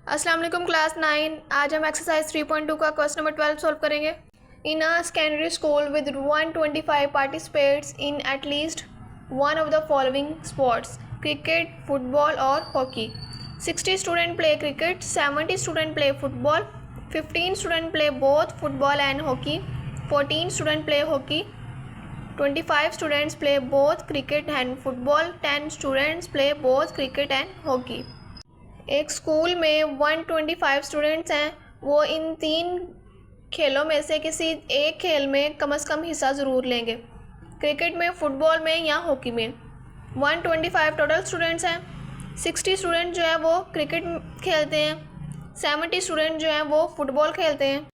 अस्सलाम वालेकुम क्लास 9। आज हम एक्सरसाइज 3.2 का क्वेश्चन नंबर 12 सॉल्व करेंगे। In a secondary school with 125 participates in at least one of the following sports cricket, football और hockey. 60 student play cricket, 70 student play football, 15 student play both football and hockey, 14 student play hockey, 25 students play both cricket and football, 10 students play both cricket and hockey. एक school में 125 students हैं, वो इन 3 खेलों में से किसी एक खेल में कम से कम हिस्सा ज़रूर लेंगे, क्रिकेट में, फुटबॉल में या हॉकी में। 125 टोटल स्टूडेंट्स हैं। 60 स्टूडेंट जो है वो क्रिकेट खेलते हैं, 70 स्टूडेंट जो हैं वो फुटबॉल खेलते हैं,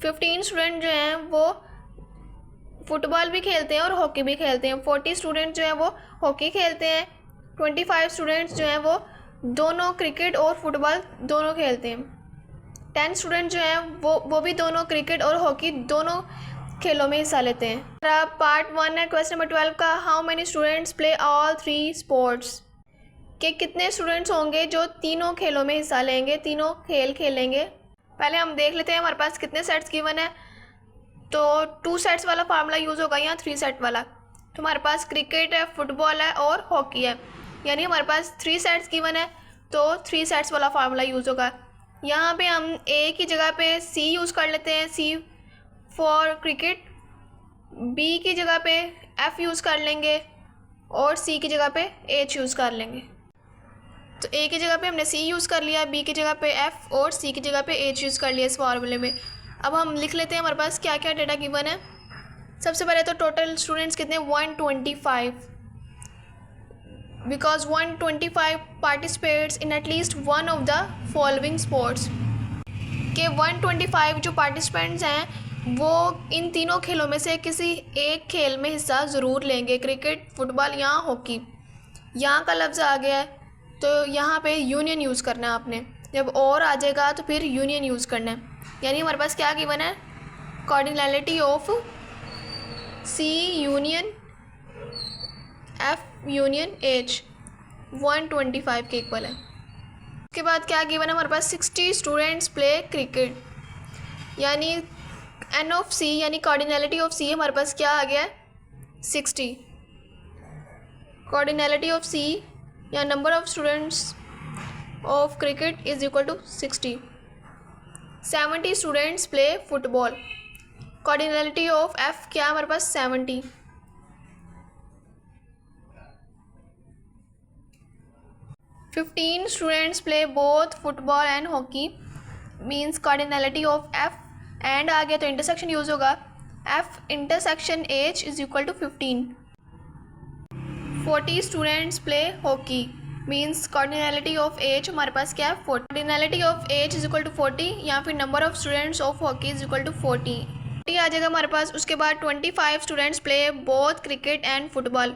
15 स्टूडेंट जो हैं वो फुटबॉल भी खेलते हैं और हॉकी भी खेलते हैं, 40 स्टूडेंट जो हैं वो हॉकी खेलते हैं, 25 स्टूडेंट्स जो हैं वो दोनों क्रिकेट और फुटबॉल दोनों खेलते हैं, 10 स्टूडेंट जो हैं वो भी दोनों क्रिकेट और हॉकी दोनों खेलों में हिस्सा लेते हैं। पार्ट 1 है क्वेश्चन नंबर 12 का। How many students play all 3 sports, कि कितने स्टूडेंट्स होंगे जो तीनों खेलों में हिस्सा लेंगे, तीनों खेल खेलेंगे। पहले हम देख लेते हैं हमारे पास कितने सेट्स गिवन है। तो 2 सेट्स वाला फार्मूला यूज़ होगा या 3 सेट वाला। तो हमारे पास क्रिकेट है, फुटबॉल है और हॉकी है, यानी हमारे पास 3 सेट्स गिवन है तो 3 सेट्स वाला फार्मूला यूज़ होगा। यहाँ पे हम ए की जगह पे सी यूज़ कर लेते हैं, सी फॉर क्रिकेट, बी की जगह पे एफ़ यूज़ कर लेंगे और सी की जगह पे एच यूज़ कर लेंगे। तो ए की जगह पे हमने सी यूज़ कर लिया, बी की जगह पे एफ़ और सी की जगह पे एच यूज़ कर लिया इस फार्मूले में। अब हम लिख लेते हैं हमारे पास क्या क्या डेटा गिवन है। सबसे पहले तो टोटल स्टूडेंट्स कितने, 125, because 125 participates in at least one of the following sports, के 125 जो पार्टिसिपेंट्स हैं वो इन तीनों खेलों में से किसी एक खेल में हिस्सा ज़रूर लेंगे, क्रिकेट, फुटबॉल या हॉकी। यहाँ का लफ्ज़ आ गया है तो यहाँ पे यूनियन यूज़ करना है आपने, जब और आ जाएगा तो फिर यूनियन यूज़ करना है। यानी हमारे पास क्या गिवन है, cardinality of C union F union H 125 के इक्वल है। उसके बाद क्या गिवन है हमारे पास, 60 स्टूडेंट्स प्ले क्रिकेट, यानी एन ऑफ सी यानी कार्डिनैलिटी ऑफ सी हमारे पास क्या आ गया है, 60। कार्डिनैलिटी ऑफ सी या number of students of cricket is equal to 60। 70 students play football, cardinality of F क्या हमारे पास, 70। 15 students play both football and hockey, means cardinality of F and आ गया तो इंटरसेक्शन यूज़ होगा, F intersection H is equal to 15। 40 students play hockey, means cardinality of H हमारे पास क्या है, 40। Cardinality of H is equal to 40 या फिर number of students of hockey is equal to 40 आ जाएगा हमारे पास। उसके बाद 25 students play both cricket and football,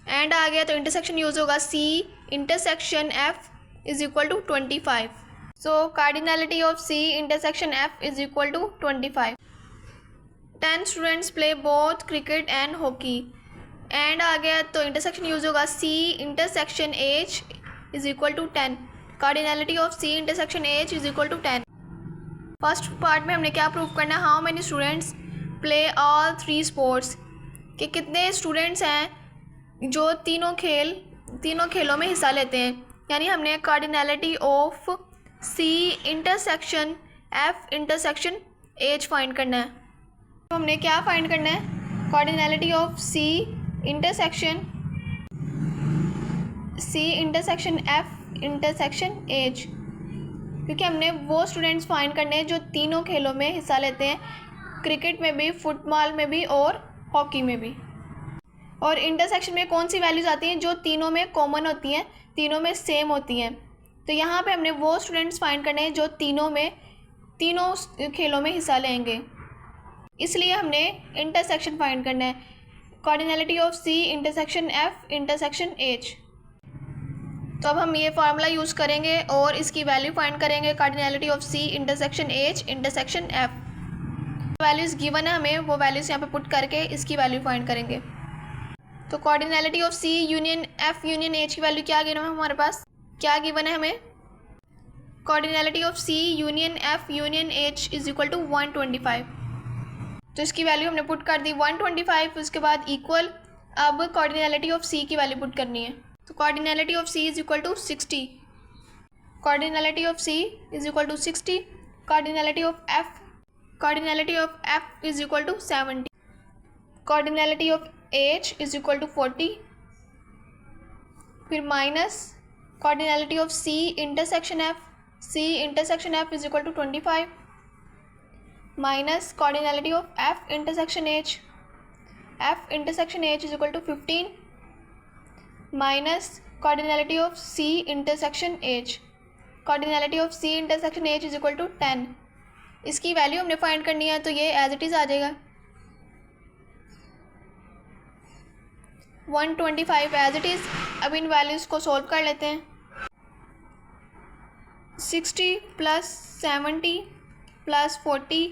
and आ गया तो इंटरसेक्शन यूज़ होगा, C intersection F is equal to 25। So cardinality of C intersection F is equal to 25। 10 students play both cricket and hockey, and आ गया तो intersection use होगा, C intersection H is equal to 10। Cardinality of C intersection H is equal to 10। First part में हमने क्या prove करना है, how many students play all 3 sports, कि कितने स्टूडेंट्स हैं जो तीनों खेलों में हिस्सा लेते हैं। यानी हमने cardinality of C intersection F intersection H find करना है। तो हमने क्या फाइंड करना है, cardinality of C intersection F intersection H, क्योंकि हमने वो स्टूडेंट्स फाइंड करने हैं जो तीनों खेलों में हिस्सा लेते हैं, क्रिकेट में भी, फुटबॉल में भी और हॉकी में भी। और इंटरसेक्शन में कौन सी वैल्यूज़ आती हैं जो तीनों में कॉमन होती हैं, तीनों में सेम होती हैं। तो यहाँ पे हमने वो स्टूडेंट्स फाइंड करने हैं जो तीनों खेलों में हिस्सा लेंगे, इसलिए हमने इंटरसेक्शन फाइंड करना है, cardinality of C intersection F intersection H. तो अब हम ये फार्मूला यूज़ करेंगे और इसकी वैल्यू फाइंड करेंगे, cardinality of C intersection H intersection F. Values given है हमें, वो वैल्यूज़ यहाँ पे पुट करके इसकी वैल्यू फाइंड करेंगे। तो cardinality of C union F union H की वैल्यू क्या गिवन है हमारे पास, क्या गिवन है हमें, cardinality of C union F union H is equal to 125। तो इसकी वैल्यू हमने पुट कर दी 125, उसके बाद इक्वल अब कॉर्डिनैलिटी ऑफ सी की वैल्यू पुट करनी है। तो cardinality of C is equal to 60, cardinality of C is equal to 60, cardinality of F is equal to 70, cardinality of H is equal to 40, फिर minus cardinality of C intersection F is equal to 25, minus cardinality of F intersection H is equal to 15, minus cardinality of C intersection H is equal to 10। इसकी value हमने find करनी है, तो ये as it is आ जाएगा 125 as it is. अब इन values को solve कर लेते हैं। 60 plus 70 plus 40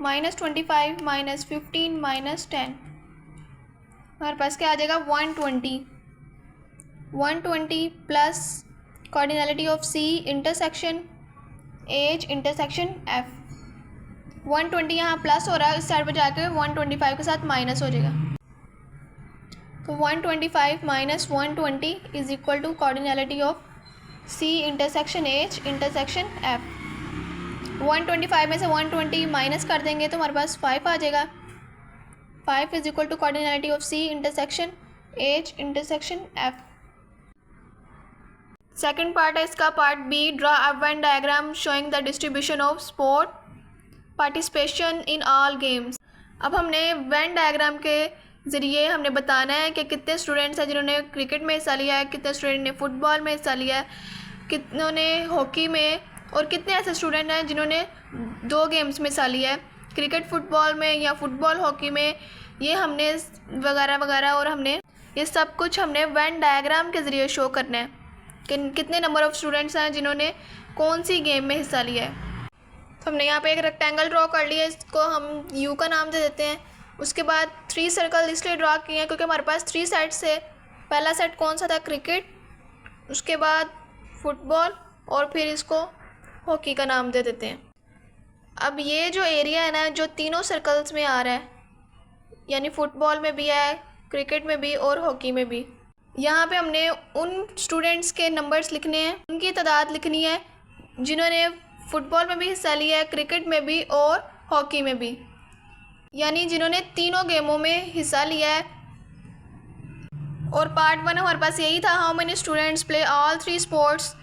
minus 25 minus 15 minus 10, हमारे पास क्या आ जाएगा 120 plus cardinality of C intersection H intersection F. 120 यहाँ प्लस हो रहा है, इस साइड पर जाकर 125 के साथ माइनस हो जाएगा। तो 125 minus 120 is equal to cardinality of C intersection H intersection F. 125 में से 120 माइनस कर देंगे तो हमारे पास 5 आ जाएगा। 5 is equal to cardinality of C intersection H intersection F. Second part है इसका, part B, draw a Venn diagram showing the distribution of sport participation in all games. अब हमने वेन डायग्राम के ज़रिए हमने बताना है कि कितने स्टूडेंट्स हैं जिन्होंने क्रिकेट में हिस्सा लिया है, कितने स्टूडेंट ने फुटबॉल में हिस्सा लिया है, कितनों ने हॉकी में, और कितने ऐसे स्टूडेंट हैं जिन्होंने 2 गेम्स में हिस्सा लिया है, क्रिकेट फुटबॉल में या फुटबॉल हॉकी में। ये हमने वगैरह वगैरह, और हमने ये सब कुछ हमने वेन डायग्राम के ज़रिए शो करना है कि कितने नंबर ऑफ़ स्टूडेंट्स हैं जिन्होंने कौन सी गेम में हिस्सा लिया है। तो हमने यहाँ पे एक रेक्टेंगल ड्रॉ कर लिया है, इसको हम यू का नाम दे देते हैं। उसके बाद 3 सर्कल इसलिए ड्रॉ किए हैं क्योंकि हमारे पास 3 सेट्स से, पहला सेट कौन सा था, क्रिकेट, उसके बाद फुटबॉल, और फिर इसको हॉकी का नाम दे देते हैं। अब ये जो एरिया है ना, जो तीनों सर्कल्स में आ रहा है, यानी फुटबॉल में भी है, क्रिकेट में भी और हॉकी में भी, यहाँ पे हमने उन स्टूडेंट्स के नंबर्स लिखने हैं, उनकी तादाद लिखनी है जिन्होंने फुटबॉल में भी हिस्सा लिया है, क्रिकेट में भी और हॉकी में भी, यानी जिन्होंने तीनों गेमों में हिस्सा लिया है। और पार्ट 1 हमारे पास यही था, how many students play all 3 sports.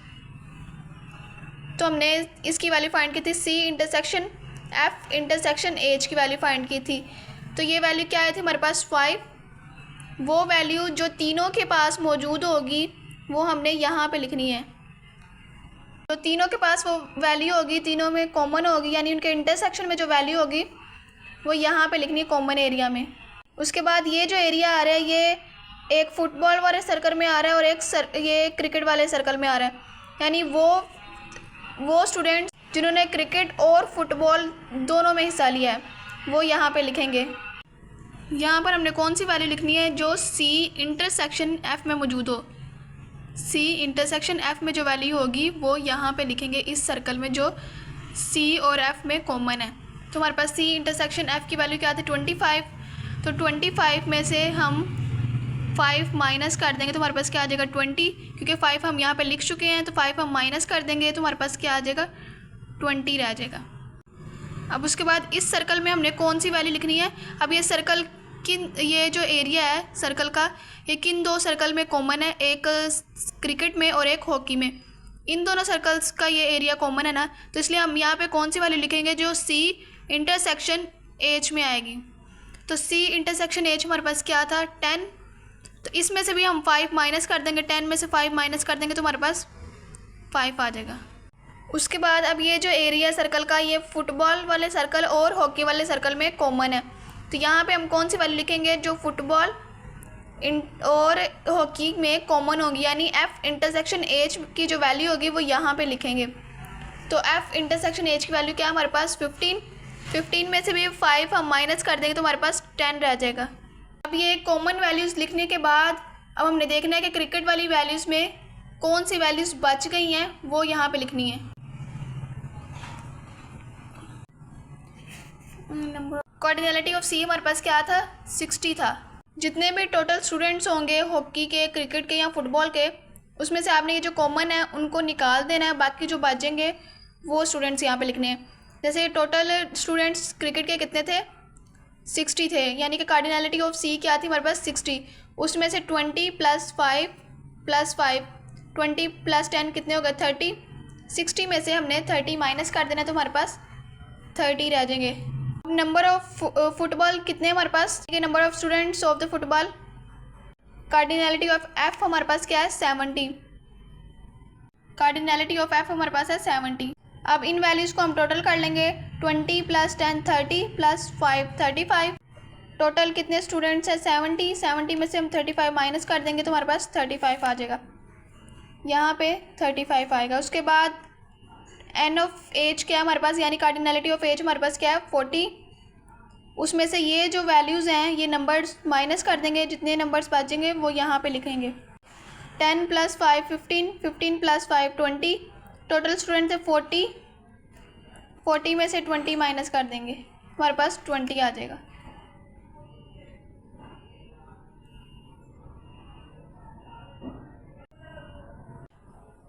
तो हमने इसकी वैल्यू फाइंड की थी, C intersection F intersection H की वैल्यू फाइंड की थी। तो ये वैल्यू क्या आई थी हमारे पास 5। वो वैल्यू जो तीनों के पास मौजूद होगी वो हमने यहाँ पे लिखनी है। तो तीनों के पास वो वैल्यू होगी, तीनों में कॉमन होगी, यानी उनके इंटरसेक्शन में जो वैल्यू होगी वो यहाँ पे लिखनी है कॉमन एरिया में। उसके बाद ये जो एरिया आ रहा है ये एक फुटबॉल वाले सर्कल में आ रहा है और ये क्रिकेट वाले सर्कल में आ रहा है, यानी वो स्टूडेंट्स जिन्होंने क्रिकेट और फुटबॉल दोनों में हिस्सा लिया है वो यहाँ पे लिखेंगे। यहाँ पर हमने कौन सी वैल्यू लिखनी है, जो सी इंटरसेक्शन एफ में मौजूद हो। सी इंटरसेक्शन एफ में जो वैल्यू होगी वो यहाँ पे लिखेंगे इस सर्कल में जो सी और एफ में कॉमन है। तो हमारे पास सी इंटरसेक्शन एफ की वैल्यू क्या थी 25। तो 25 में से हम 5 माइनस कर देंगे तो हमारे पास क्या आ जाएगा 20, क्योंकि 5 हम यहाँ पे लिख चुके हैं, तो 5 हम माइनस कर देंगे तो हमारे पास क्या आ जाएगा 20 रह जाएगा। अब उसके बाद इस सर्कल में हमने कौन सी वैल्यू लिखनी है। अब ये सर्कल ये जो एरिया है सर्कल का, ये किन 2 सर्कल में कॉमन है, एक क्रिकेट में और एक हॉकी में। इन दोनों सर्कल्स का ये एरिया कॉमन है ना, तो इसलिए हम यहाँ पे कौन सी वैल्यू लिखेंगे, जो सी इंटरसेक्शन एच में आएगी। तो सी इंटरसेक्शन एच हमारे पास क्या था 10। तो इसमें से भी हम 5 माइनस कर देंगे, 10 में से 5 माइनस कर देंगे तो हमारे पास 5 आ जाएगा। उसके बाद अब ये जो एरिया सर्कल का, ये फुटबॉल वाले सर्कल और हॉकी वाले सर्कल में कॉमन है। तो यहाँ पे हम कौन सी वैल्यू लिखेंगे, जो फुटबॉल और हॉकी में कॉमन होगी, यानी एफ इंटरसेक्शन एच की जो वैल्यू होगी वो यहाँ पे लिखेंगे। तो एफ इंटरसेक्शन एच की वैल्यू क्या है हमारे पास 15 में से भी 5 हम माइनस कर देंगे तो हमारे पास 10 रह जाएगा। अब ये कॉमन वैल्यूज़ लिखने के बाद अब हमने देखना है कि क्रिकेट वाली वैल्यूज़ में कौन सी वैल्यूज़ बच गई हैं वो यहाँ पे लिखनी है। नंबर कार्डिनलिटी ऑफ सी हमारे पास क्या था, 60 था। जितने भी टोटल स्टूडेंट्स होंगे हॉकी के, क्रिकेट के या फुटबॉल के, उसमें से आपने ये जो कॉमन है उनको निकाल देना है, बाकी जो बचेंगे वो स्टूडेंट्स यहाँ पे लिखने हैं। जैसे टोटल स्टूडेंट्स क्रिकेट के कितने थे, 60 थे, यानी कि कार्डिनलिटी ऑफ सी क्या थी हमारे पास, 60। उसमें से 20 + 5 + 5 20 + 10 कितने हो गए, 30। 60 में से हमने 30 माइनस कर देना, तो हमारे पास 30 रह जाएंगे। नंबर ऑफ फुटबॉल कितने हमारे पास, number of students of the football, cardinality of F हमारे पास क्या है, 70। कार्डिनलिटी ऑफ एफ हमारे पास है 70। अब इन वैल्यूज़ को हम टोटल कर लेंगे, 20 + 10 30 + 5 35। टोटल कितने स्टूडेंट्स हैं, 70। 70 में से हम 35 माइनस कर देंगे तो हमारे पास 35 आ जाएगा, यहाँ पे 35 आएगा। उसके बाद एन ऑफ एज क्या है हमारे पास, यानी कार्डिनलिटी ऑफ एज हमारे पास क्या है, 40। उसमें से ये जो वैल्यूज़ हैं ये नंबर्स माइनस कर देंगे, जितने नंबर्स बचेंगे वो यहाँ पे लिखेंगे। 10 + 5 15 15 + 5 20। टोटल स्टूडेंट्स है 40। 40 में से 20 माइनस कर देंगे, हमारे पास 20 आ जाएगा।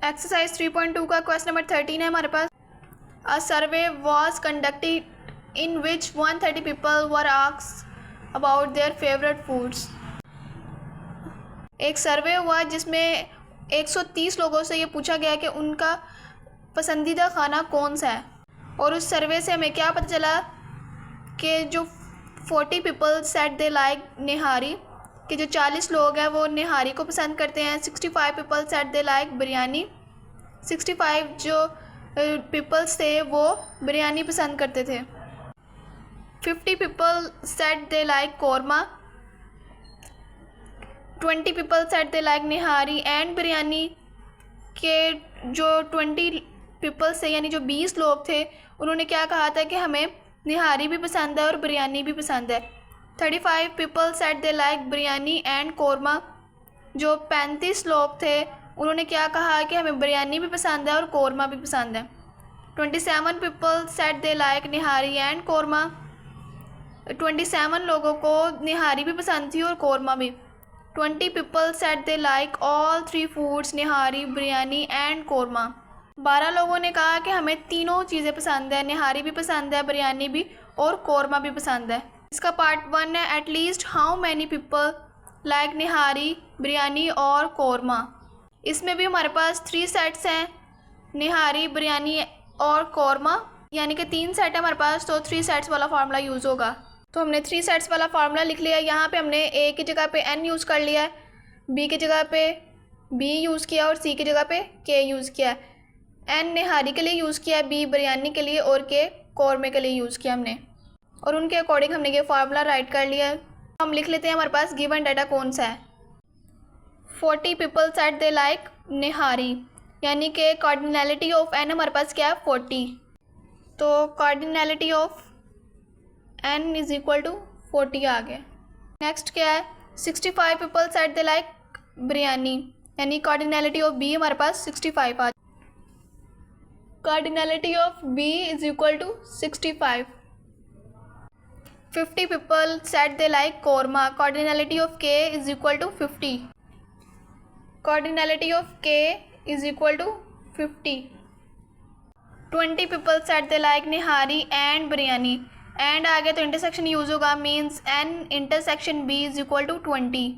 एक्सरसाइज 3.2 का क्वेश्चन नंबर 13 है हमारे पास। A survey was conducted in which 130 people were asked about their favourite foods. एक सर्वे हुआ जिसमें 130 लोगों से ये पूछा गया कि उनका पसंदीदा खाना कौन सा है, और उस सर्वे से हमें क्या पता चला कि जो 40 पीपल सेड दे लाइक निहारी, कि जो 40 लोग हैं वो निहारी को पसंद करते हैं। 65 people said they like biryani, 65 जो पीपल्स थे वो बिरयानी पसंद करते थे। 50 people said they like korma, 20 people said they like nihari and biryani, के जो 20 पीपल्स थे यानी जो 20 लोग थे उन्होंने क्या कहा था कि हमें निहारी भी पसंद है और बिरयानी भी पसंद है। 35 people said they like biryani and korma, जो 35 लोग थे उन्होंने क्या कहा कि हमें बिरयानी भी पसंद है और कौरमा भी पसंद है। 27 people said they like nihari and korma, 27 लोगों को निहारी भी पसंद थी और कौरमा भी। 20 people said they like all 3 foods nihari biryani and korma, 12 लोगों ने कहा कि हमें तीनों चीज़ें पसंद है, निहारी भी पसंद है, बिरयानी भी और कौरमा भी पसंद है। इसका पार्ट 1 है at least how many people like nihari biryani और कौरमा। इसमें भी हमारे पास 3 सेट्स हैं, निहारी बिरयानी और कौरमा, यानी कि 3 सेट है हमारे पास, तो 3 सेट्स वाला फार्मूला यूज़ होगा। तो हमने 3 सेट्स वाला फार्मूला लिख लिया। यहाँ पे हमने ए की जगह पे एन यूज़ कर लिया है, बी की जगह पे बी यूज़ किया और सी की जगह पे के यूज़ किया है। एन निहारी के लिए यूज़ किया है, बी बिरयानी के लिए और के कौरमे के लिए यूज़ किया हमने, और उनके अकॉर्डिंग हमने ये फार्मूला राइट कर लिया। हम लिख लेते हैं हमारे पास गिवन डाटा कौन सा है। 40 पीपल सेड दे लाइक निहारी, यानी कि कार्डिनलिटी ऑफ एन हमारे पास क्या है, 40। तो cardinality of N is equal to 40 आ गया। नेक्स्ट क्या है, 65 people said they like biryani, यानी कार्डिनलिटी ऑफ बी हमारे पास 65 आ। Cardinality of B is equal to 65। 50 people said they like korma, cardinality of K is equal to 50। Cardinality of K is equal to 50। 20 people said they like nihari and biryani, and आगे तो intersection use होगा, means N intersection B is equal to 20।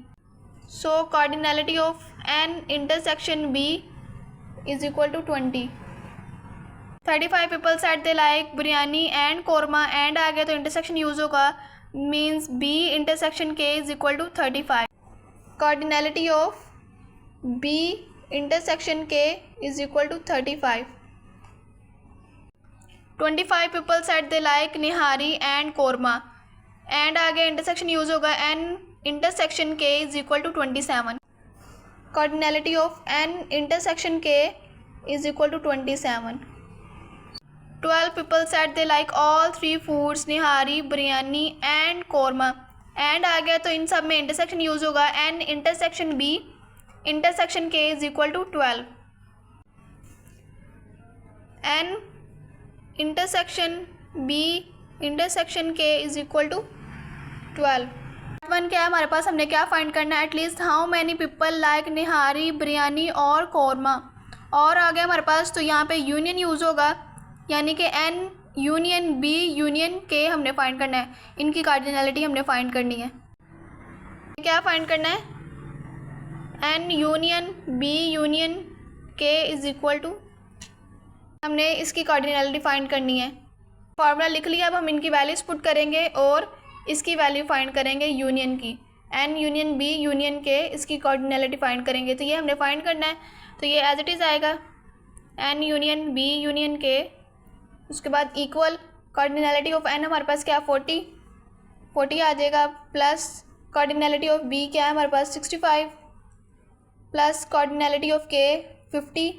So cardinality of N intersection B is equal to 20। 35 people said they like biryani and korma, and आगे तो intersection use होगा, means B intersection K is equal to 35। Cardinality of B intersection K is equal to 35। 25 people said they like nihari and korma, and आगे intersection use होगा, N intersection K is equal to 27। Cardinality of N intersection K is equal to 27। 12 people said they like all 3 foods nihari biryani and korma, and आ गया तो इन सब में intersection use होगा, N intersection B intersection K is equal to 12। N intersection B intersection K is equal to 12। One क्या है हमारे पास, हमने क्या फाइंड करना है, at least how many people like nihari, biryani और कौरमा। और आ गया हमारे पास, तो यहाँ पे यूनियन यूज़ होगा, यानी कि एन यूनियन बी यूनियन के हमने फाइंड करना है, इनकी कार्डिनैलिटी हमने फाइंड करनी है। क्या फाइंड करना है, एन यूनियन बी यूनियन के इज इक्वल टू, हमने इसकी कार्डिनैलिटी फाइंड करनी है। फार्मूला लिख लिया, अब हम इनकी वैल्यूज़ पुट करेंगे और इसकी वैल्यू फाइंड करेंगे यूनियन की, एन यूनियन बी यूनियन के, इसकी कार्डिनैलिटी फाइंड करेंगे। तो ये हमने फाइंड करना है, तो ये एज इट इज़ आएगा एन यूनियन बी यूनियन के, उसके बाद इक्वल कार्डिनैलिटी ऑफ एन हमारे पास क्या है 40 आ जाएगा, प्लस कार्डिनैलिटी ऑफ बी क्या है हमारे पास 65, plus cardinality of K 50,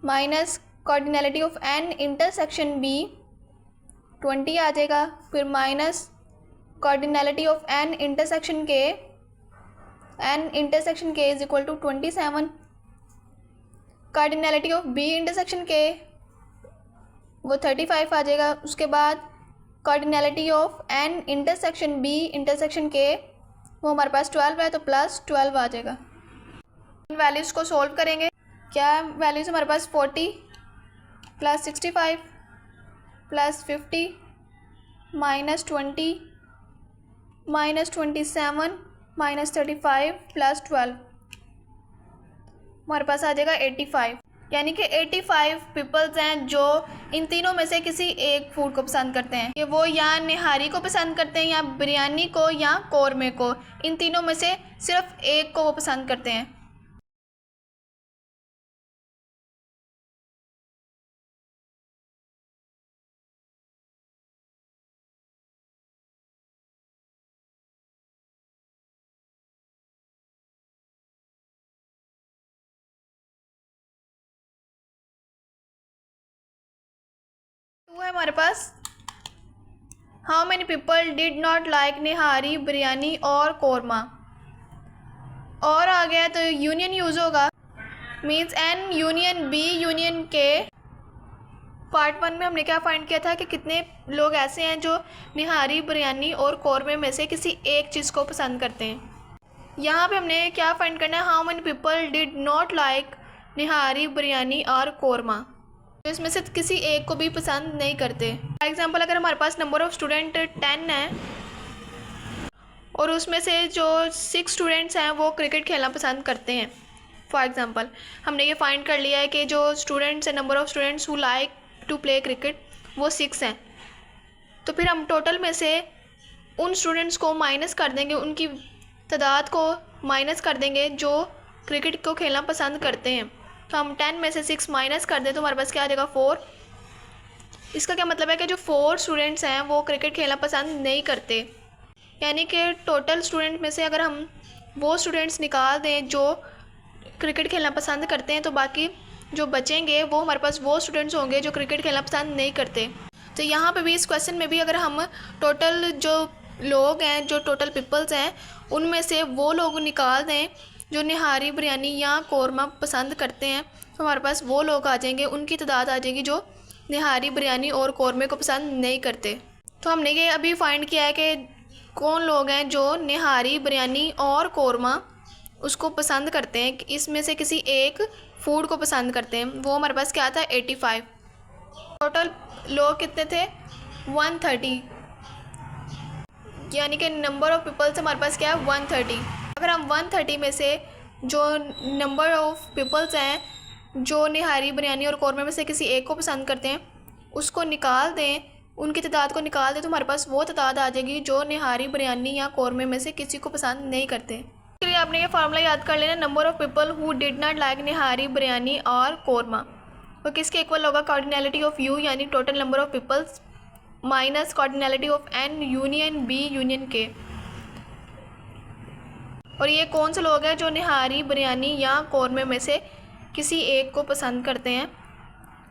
minus cardinality of N intersection B 20 आ जाएगा, फिर minus cardinality of N intersection K, N intersection K is equal to 27, cardinality of B intersection K वो 35 आ जाएगा, उसके बाद cardinality of N intersection B intersection K वो हमारे पास 12 है, तो प्लस 12 आ जाएगा। इन वैल्यूज़ को सोल्व करेंगे, क्या वैल्यूज़ हमारे पास 40 plus 65 plus 50 minus 20 minus 27 minus 35 plus 12 हमारे पास आ जाएगा 85, यानी कि 85 पीपल्स हैं जो इन तीनों में से किसी एक फूड को पसंद करते हैं, कि वो या निहारी को पसंद करते हैं या बिरयानी को या कौरमे को, इन तीनों में से सिर्फ एक को वो पसंद करते हैं। है हमारे पास, how many people did not like nihari, biryani और कौरमा। और आ गया तो यूनियन यूज़ होगा, means N union B union K. Part 1 में हमने क्या फाइंड किया था कि कितने लोग ऐसे हैं जो निहारी, बिरयानी और कौरमे में से किसी एक चीज़ को पसंद करते हैं। यहाँ पे हमने क्या फाइंड करना है, how many people did not like nihari, biryani और कौरमा, तो इसमें से किसी एक को भी पसंद नहीं करते। फॉर एग्ज़ाम्पल अगर हमारे पास नंबर ऑफ़ स्टूडेंट 10 है और उसमें से जो 6 स्टूडेंट्स हैं वो क्रिकेट खेलना पसंद करते हैं, फॉर एग्ज़ाम्पल हमने ये फाइंड कर लिया है कि जो स्टूडेंट्स हैं, number of students who like to play cricket वो 6 हैं, तो फिर हम टोटल में से उन स्टूडेंट्स को माइनस कर देंगे, उनकी तादाद को माइनस कर देंगे जो क्रिकेट को खेलना पसंद करते हैं। तो हम 10 में से 6 माइनस कर दें तो हमारे पास क्या आ जाएगा 4। इसका क्या मतलब है कि जो 4 स्टूडेंट्स हैं वो क्रिकेट खेलना पसंद नहीं करते, यानी कि टोटल स्टूडेंट में से अगर हम वो स्टूडेंट्स निकाल दें जो क्रिकेट खेलना पसंद करते हैं, तो बाकी जो बचेंगे वो हमारे पास वो स्टूडेंट्स होंगे जो क्रिकेट खेलना पसंद नहीं करते। तो यहाँ पे भी इस क्वेश्चन में भी अगर हम टोटल जो लोग हैं, जो टोटल पीपल्स हैं, उनमें से वो लोग निकाल दें जो निहारी, बिरयानी या कौरमा पसंद करते हैं, तो हमारे पास वो लोग आ जाएंगे, उनकी तादाद आ जाएगी जो निहारी, बिरयानी और कौरमे को पसंद नहीं करते। तो हमने ये अभी फाइंड किया है कि कौन लोग हैं जो निहारी, बिरयानी और कौरमा उसको पसंद करते हैं, इसमें से किसी एक फूड को पसंद करते हैं। वो हमारे पास क्या था 85। टोटल लोग कितने थे 130, यानी कि नंबर ऑफ़ पीपल्स हमारे पास क्या है 130। अगर हम 130 में से जो नंबर ऑफ़ पीपल्स हैं जो निहारी, बिरयानी और कौरमे में से किसी एक को पसंद करते हैं उसको निकाल दें, उनकी तादाद को निकाल दें, तो हमारे पास वो तादाद आ जाएगी जो निहारी, बिरयानी या कौरमे में से किसी को पसंद नहीं करते। इसके लिए आपने ये फार्मूला याद कर लेना, number of people who did not like nihari, biryani और कौरमा वो किसके इक्वल होगा, कार्डिनैलिटी ऑफ यू यानी total number of peoples minus cardinality of N union B union K. और ये कौन से लोग हैं जो निहारी, बिरयानी या कौरमे में से किसी एक को पसंद करते हैं,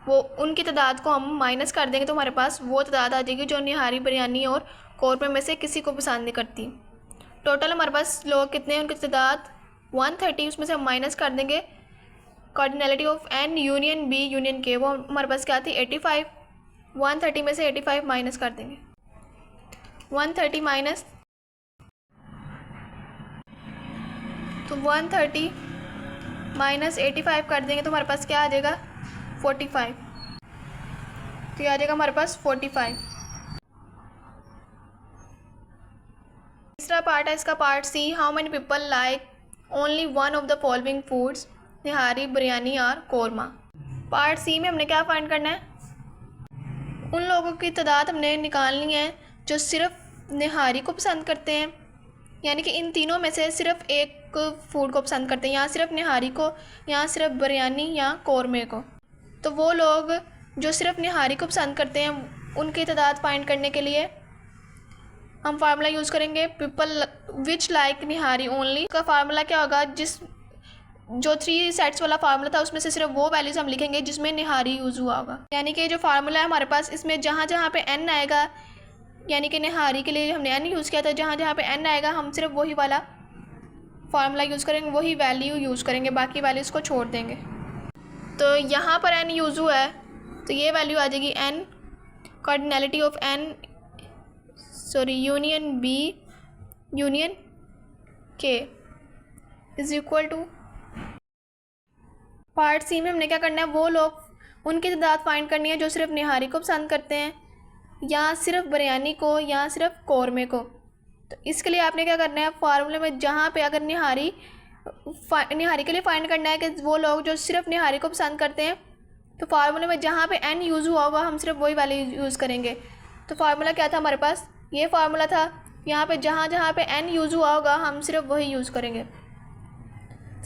वो उनकी तादाद को हम माइनस कर देंगे तो हमारे पास वो तादाद आ जाएगी जो निहारी, बिरयानी और कौरमे में से किसी को पसंद नहीं करती। टोटल हमारे पास लोग कितने हैं, उनकी तादाद 130, उसमें से हम माइनस कर देंगे cardinality of N union B union K, वो हमारे पास क्या थी 85, 130 में से 85 माइनस कर देंगे। 130 माइनस, तो 130 माइनस 85 कर देंगे तो हमारे पास क्या आ जाएगा 45। तो ये आ जाएगा हमारे पास 45। तीसरा पार्ट है इसका, part C. How many people like only one of the following foods, nihari, biryani और कौरमा। पार्ट सी में हमने क्या फाइंड करना है, उन लोगों की तादाद हमने निकालनी है जो सिर्फ निहारी को पसंद करते हैं, यानी कि इन तीनों में से सिर्फ एक फूड को पसंद करते हैं, यहाँ सिर्फ निहारी को, यहाँ सिर्फ बिरयानी या कौरमे को। तो वो लोग जो सिर्फ निहारी को पसंद करते हैं उनकी तादाद फाइंड करने के लिए हम फार्मूला यूज़ करेंगे people which like nihari only. का फार्मूला क्या होगा, जो 3 सेट्स वाला फार्मूला था उसमें से सिर्फ वो वैल्यूज़ हम लिखेंगे जिसमें निहारी यूज़ हुआ होगा। यानी कि जो फार्मूला है हमारे पास, इसमें जहाँ जहाँ पे n आएगा, यानी कि निहारी के लिए हमने n यूज़ किया था, जहाँ जहाँ पे n आएगा हम सिर्फ वही वाला फार्मूला यूज़ करेंगे, वही वैल्यू यूज़ करेंगे, बाकी वैल्यूज़ को छोड़ देंगे। तो यहाँ पर n यूज़ हुआ है तो ये वैल्यू आ जाएगी n, cardinality of n union b union k is equal to. Part C में हमने क्या करना है, वो लोग उनकी तादाद फाइंड करनी है जो सिर्फ निहारी को पसंद करते हैं, या सिर्फ बिरयानी को, या सिर्फ कौरमे को। तो इसके लिए आपने क्या करना है, फार्मूले में जहाँ पे अगर निहारी के लिए फाइंड करना है कि वो लोग जो सिर्फ निहारी को पसंद करते हैं, तो फार्मूले में जहाँ पे n यूज़ हुआ होगा हम सिर्फ वही वैल्यू यूज़ करेंगे। तो फार्मूला क्या था हमारे पास, ये फार्मूला था, यहाँ पे जहाँ जहाँ पे n यूज़ हुआ होगा हम सिर्फ वही यूज़ करेंगे।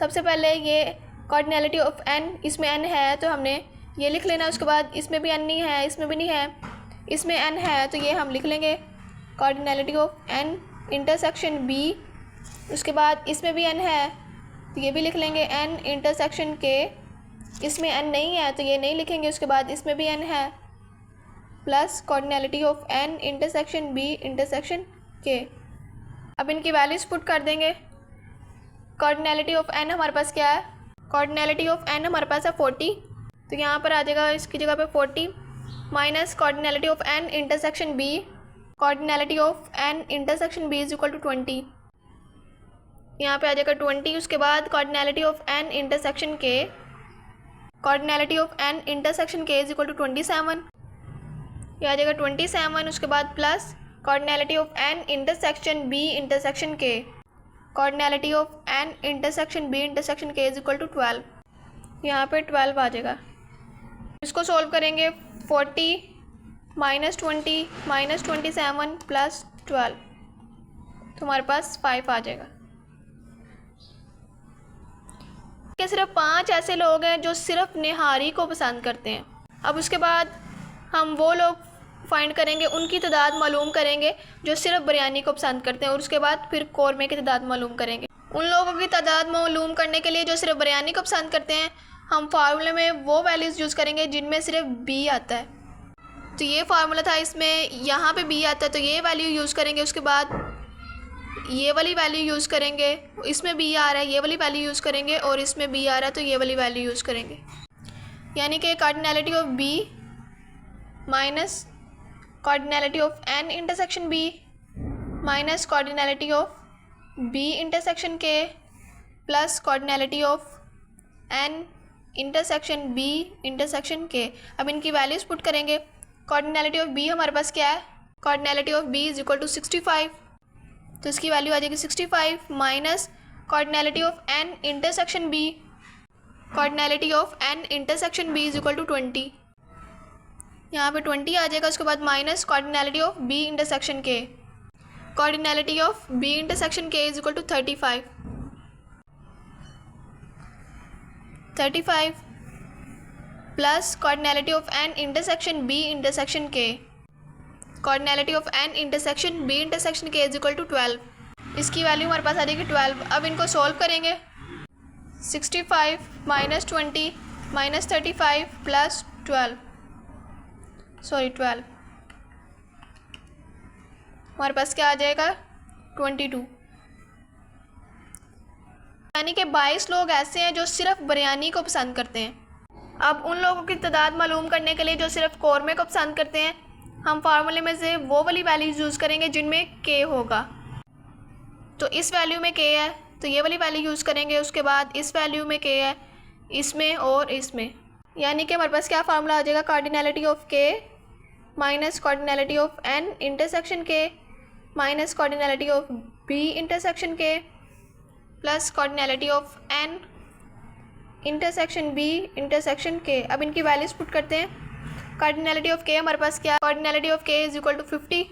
सबसे पहले ये कार्डिनैलिटी ऑफ n, इसमें n है तो हमने ये लिख लेना, उसके बाद इसमें भी n नहीं है, इसमें भी नहीं है, इसमें n है तो ये हम लिख लेंगे cardinality of n intersection b। उसके बाद इसमें भी n है तो ये भी लिख लेंगे n इंटरसेक्शन k। इसमें n नहीं है तो ये नहीं लिखेंगे, उसके बाद इसमें भी n है, plus cardinality of n intersection b intersection k। अब इनकी वैल्यूज़ पुट कर देंगे। कार्डिनैलिटी ऑफ n हमारे पास क्या है, कार्डिनैलिटी ऑफ n हमारे पास है 40, तो यहाँ पर आ जाएगा इसकी जगह पे 40 minus cardinality of n intersection b, cardinality of n intersection b is equal to 20, यहाँ पे आ जाएगा 20। उसके बाद cardinality of n intersection k, cardinality of n intersection k is equal to 27, ये आ जाएगा 27। उसके बाद plus cardinality of n intersection b intersection k, cardinality of n intersection b intersection k is equal to 12, यहाँ पे 12 आ जाएगा। इसको solve करेंगे, 40 माइनस 20 माइनस 27 प्लस 12, तो हमारे पास 5 आ जाएगा। कि सिर्फ 5 ऐसे लोग हैं जो सिर्फ निहारी को पसंद करते हैं। अब उसके बाद हम वो लोग फाइंड करेंगे, उनकी तादाद मालूम करेंगे जो सिर्फ बिरयानी को पसंद करते हैं, और उसके बाद फिर कौरमे की तादाद मालूम करेंगे। उन लोगों की तादाद मालूम करने के लिए जो सिर्फ बिरयानी को पसंद करते हैं, हम फार्मूले में वो वैल्यूज़ यूज़ करेंगे जिनमें सिर्फ b आता है। तो ये फार्मूला था, इसमें यहाँ पे b आता है तो ये वैल्यू यूज़ करेंगे, उसके बाद ये वाली वैल्यू यूज़ करेंगे, इसमें b आ रहा है ये वाली वैल्यू यूज़ करेंगे, और इसमें b आ रहा है तो ये वाली वैल्यू यूज़ करेंगे। यानी कि cardinality of b minus cardinality of n intersection b minus cardinality of b intersection k plus cardinality of n intersection b intersection k। अब इनकी वैल्यूज़ पुट करेंगे। कार्डिनैलिटी ऑफ b हमारे पास क्या है, cardinality of b is equal to 65, तो इसकी value आ जाएगी 65 minus cardinality of n intersection b, cardinality of n intersection b is equal to 20, यहाँ पे 20 आ जाएगा। उसके बाद minus cardinality of b intersection k, cardinality of b intersection k is equal to 35 plus cardinality of n intersection b intersection k, cardinality of n intersection b intersection k is equal to 12, इसकी value हमारे पास आ जाएगी 12। अब इनको solve करेंगे, 65 minus 20 minus 35 plus 12 हमारे पास क्या आ जाएगा 22। यानी कि 22 लोग ऐसे हैं जो सिर्फ बिरयानी को पसंद करते हैं। अब उन लोगों की तादाद मालूम करने के लिए जो सिर्फ कौरमे को पसंद करते हैं, हम फार्मूले में से वो वाली वैल्यूज़ यूज़ करेंगे जिनमें के होगा। तो इस वैल्यू में के है तो ये वाली वैल्यू यूज़ करेंगे। उसके बाद इस वैल्यू में के है, इसमें और इसमें, यानी कि हमारे पास क्या फार्मूला आ जाएगा, cardinality of K minus cardinality of N intersection K minus cardinality of B intersection K plus cardinality of N intersection B intersection K. अब इनकी वैल्यूज़ पुट करते हैं। कार्डिनैलिटी ऑफ के हमारे पास क्या, cardinality of K is equal to 50,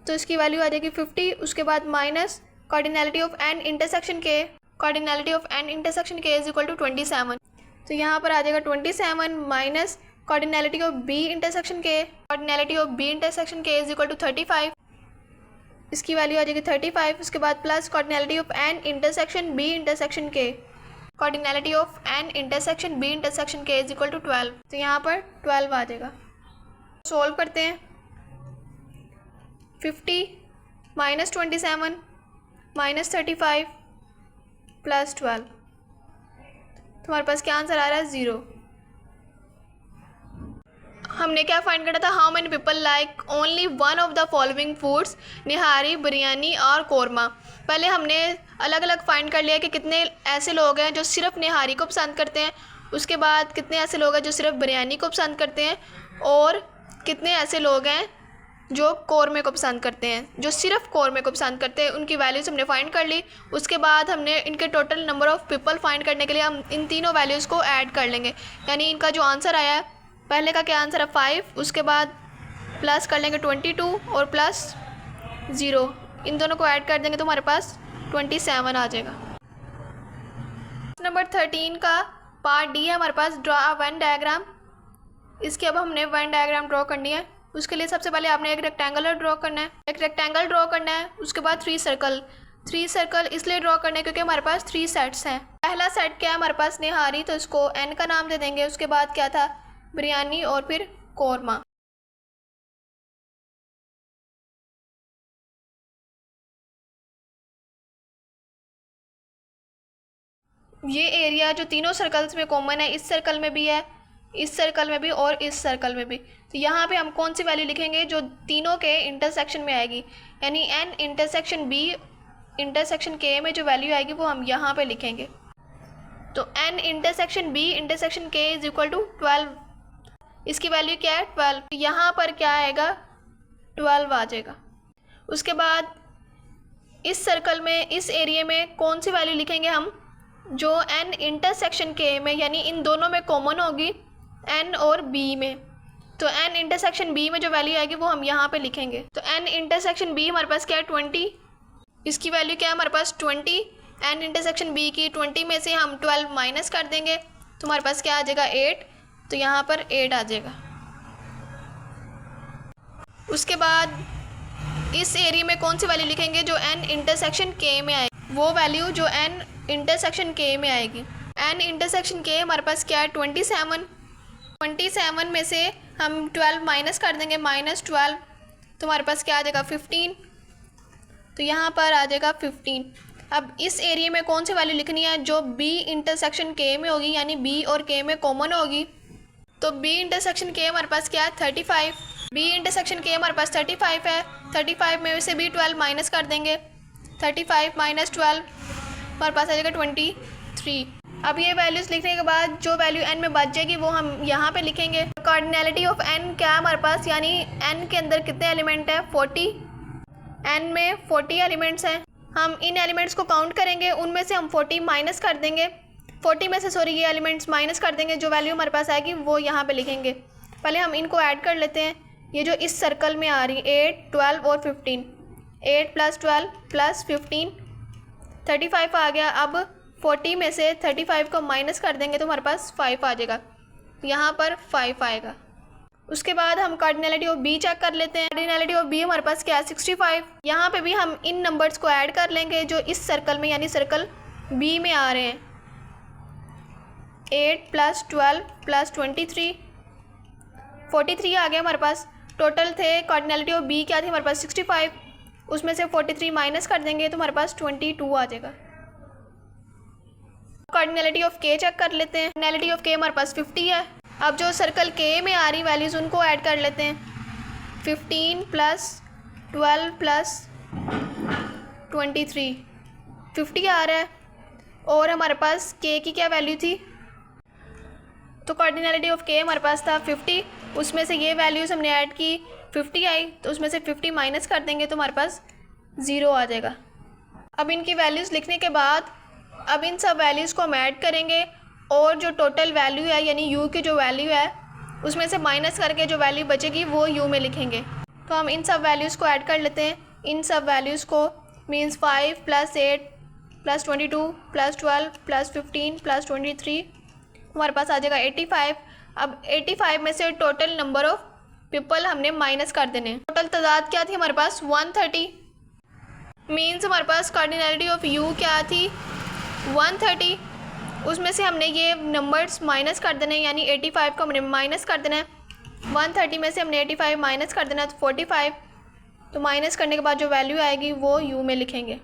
तो इसकी वैल्यू आ जाएगी 50। उसके बाद minus cardinality of N intersection K, cardinality of N intersection K is equal to 27, तो यहाँ पर आ जाएगा 27 minus cardinality of B intersection K, cardinality of B intersection K is equal to 35, इसकी वैल्यू आ जाएगी 35। उसके बाद plus cardinality of N intersection B intersection K, cardinality of N intersection B intersection K is equal to 12, तो यहाँ पर 12 आ जाएगा। Solve करते हैं। 50 माइनस 27 माइनस 35 प्लस 12, तुम्हारे पास क्या आंसर आ रहा है, 0। हमने क्या फाइंड करा था, how many people like only one of the following foods, nihari, biryani और कौरमा। पहले हमने अलग अलग फाइंड कर लिया कि कितने ऐसे लोग हैं जो सिर्फ निहारी को पसंद करते हैं, उसके बाद कितने ऐसे लोग हैं जो सिर्फ बिरयानी को पसंद करते हैं, और कितने ऐसे लोग हैं जो कौरमे को पसंद करते हैं, जो सिर्फ कौरमे को पसंद करते हैं। उनकी वैल्यूज़ हमने फाइंड कर ली। उसके बाद हमने इनके total number of people find करने के लिए हम इन तीनों वैल्यूज़ को ऐड कर लेंगे, यानी इनका जो आंसर आया है, पहले का क्या आंसर है 5, उसके बाद प्लस कर लेंगे 22 और प्लस 0, इन दोनों को ऐड कर देंगे तो हमारे पास 27 आ जाएगा। नंबर 13 का पार्ट डी है हमारे पास, ड्रा अ वेन डायग्राम। इसकी अब हमने वेन डायग्राम ड्रॉ करनी है। उसके लिए सबसे पहले आपने एक रेक्टेंगल ड्रॉ करना है, एक रेक्टेंगल ड्रॉ करना है। उसके बाद 3 सर्कल इसलिए ड्रॉ करना है क्योंकि हमारे पास 3 सेट्स हैं। पहला सेट क्या है हमारे पास, निहारी, तो इसको एन का नाम दे देंगे। उसके बाद क्या था, बिरयानी और फिर कौरमा। ये एरिया जो तीनों सर्कल्स में कॉमन है, इस सर्कल में भी है, इस सर्कल में भी और इस सर्कल में भी, तो यहाँ पे हम कौन सी वैल्यू लिखेंगे जो तीनों के इंटरसेक्शन में आएगी, यानी एन इंटरसेक्शन बी इंटरसेक्शन के में जो वैल्यू आएगी वो हम यहाँ पे लिखेंगे। तो N intersection B intersection K is equal to 12, इसकी वैल्यू क्या है 12, यहाँ पर क्या आएगा 12 आ जाएगा। उसके बाद इस सर्कल में, इस एरिया में कौन सी वैल्यू लिखेंगे हम, जो एन इंटरसेक्शन के में, यानी इन दोनों में कॉमन होगी, एन और बी में। तो एन इंटरसेक्शन बी में जो वैल्यू आएगी वो हम यहाँ पे लिखेंगे। तो एन इंटरसेक्शन बी हमारे पास क्या है 20, इसकी वैल्यू क्या है हमारे पास 20। एन इंटरसेक्शन बी की 20 में से हम 12 माइनस कर देंगे तो हमारे पास क्या आ जाएगा 8, तो यहाँ पर 8 आ जाएगा। उसके बाद इस एरिया में कौन सी वैल्यू लिखेंगे जो एन इंटरसेक्शन के में आएगी, वो वैल्यू जो एन इंटरसेक्शन के में आएगी। एन इंटरसेक्शन के हमारे पास क्या है 27 में से हम 12 माइनस कर देंगे, -12, तो हमारे पास क्या आ जाएगा 15, तो यहाँ पर आ जाएगा 15। अब इस एरिया में कौन सी वैल्यू लिखनी है जो बी इंटरसेक्शन के में होगी, यानी बी और के में कॉमन होगी। तो बी इंटरसेक्शन के हमारे पास क्या है 35, बी इंटरसेक्शन के हमारे पास 35 है, 35 में से भी 12 माइनस कर देंगे, 35 माइनस 12 हमारे पास आ जाएगा 23। अब ये वैल्यूज़ लिखने के बाद जो वैल्यू एन में बच जाएगी वो हम यहाँ पे लिखेंगे। कार्डिनैलिटी ऑफ एन क्या है हमारे पास, यानी एन के अंदर कितने एलिमेंट हैं 40, एन में 40 एलिमेंट्स हैं। हम इन एलिमेंट्स को काउंट करेंगे, उनमें से हम 40 माइनस कर देंगे, 40 में से ये एलिमेंट्स माइनस कर देंगे, जो वैल्यू हमारे पास आएगी वो यहाँ पे लिखेंगे। पहले हम इनको ऐड कर लेते हैं। ये जो इस सर्कल में आ रही 8, 12 और 15, 8 + 12 + 15 35 आ गया। अब 40 में से 35 को माइनस कर देंगे तो हमारे पास 5 आ जाएगा, यहाँ पर 5 आएगा। उसके बाद हम कार्डिनैलिटी ऑफ बी चेक कर लेते हैं। कार्डिनैलिटी ऑफ बी हमारे पास क्या है 65। यहाँ पे भी हम इन नंबर्स को ऐड कर लेंगे जो इस सर्कल में, यानी सर्कल बी में आ रहे हैं। 8 + 12 + 23 43 आ गया हमारे पास। टोटल थे कार्डिनैलिटी ऑफ बी क्या थी हमारे पास 65, उसमें से 43 माइनस कर देंगे तो हमारे पास 22 आ जाएगा। कार्डिनलिटी ऑफ के चेक कर लेते हैं। कार्डिनलिटी ऑफ के हमारे पास 50 है। अब जो सर्कल के में आ रही वैल्यूज़ उनको ऐड कर लेते हैं। 15 प्लस 12 प्लस 23 50 आ रहा है। और हमारे पास के की क्या वैल्यू थी, तो कार्डिनलिटी ऑफ के हमारे पास था 50, उसमें से ये वैल्यूज़ हमने ऐड की 50 आई, तो उसमें से 50 माइनस कर देंगे तो हमारे पास 0 आ जाएगा। अब इनकी वैल्यूज़ लिखने के बाद अब इन सब वैल्यूज़ को हम ऐड करेंगे और जो टोटल वैल्यू है यानी यू की जो वैल्यू है उसमें से माइनस करके जो वैल्यू बचेगी वो यू में लिखेंगे। तो हम इन सब वैल्यूज़ को ऐड कर लेते हैं। इन सब वैल्यूज़ को मीन्स 5 + 8 + 22 + 12 + 15 + 23 हमारे पास आ जाएगा 85। अब 85 में से टोटल नंबर ऑफ़ पीपल हमने माइनस कर देने। टोटल तादाद क्या थी हमारे पास 130, मीन्स हमारे पास कार्डिनलिटी ऑफ यू क्या थी 130। उसमें से हमने ये नंबर्स माइनस कर देने, यानी 85 को हमने माइनस कर देना है। 130 में से हमने 85 माइनस कर देना है तो 45, तो माइनस करने के बाद जो वैल्यू आएगी वो यू में लिखेंगे।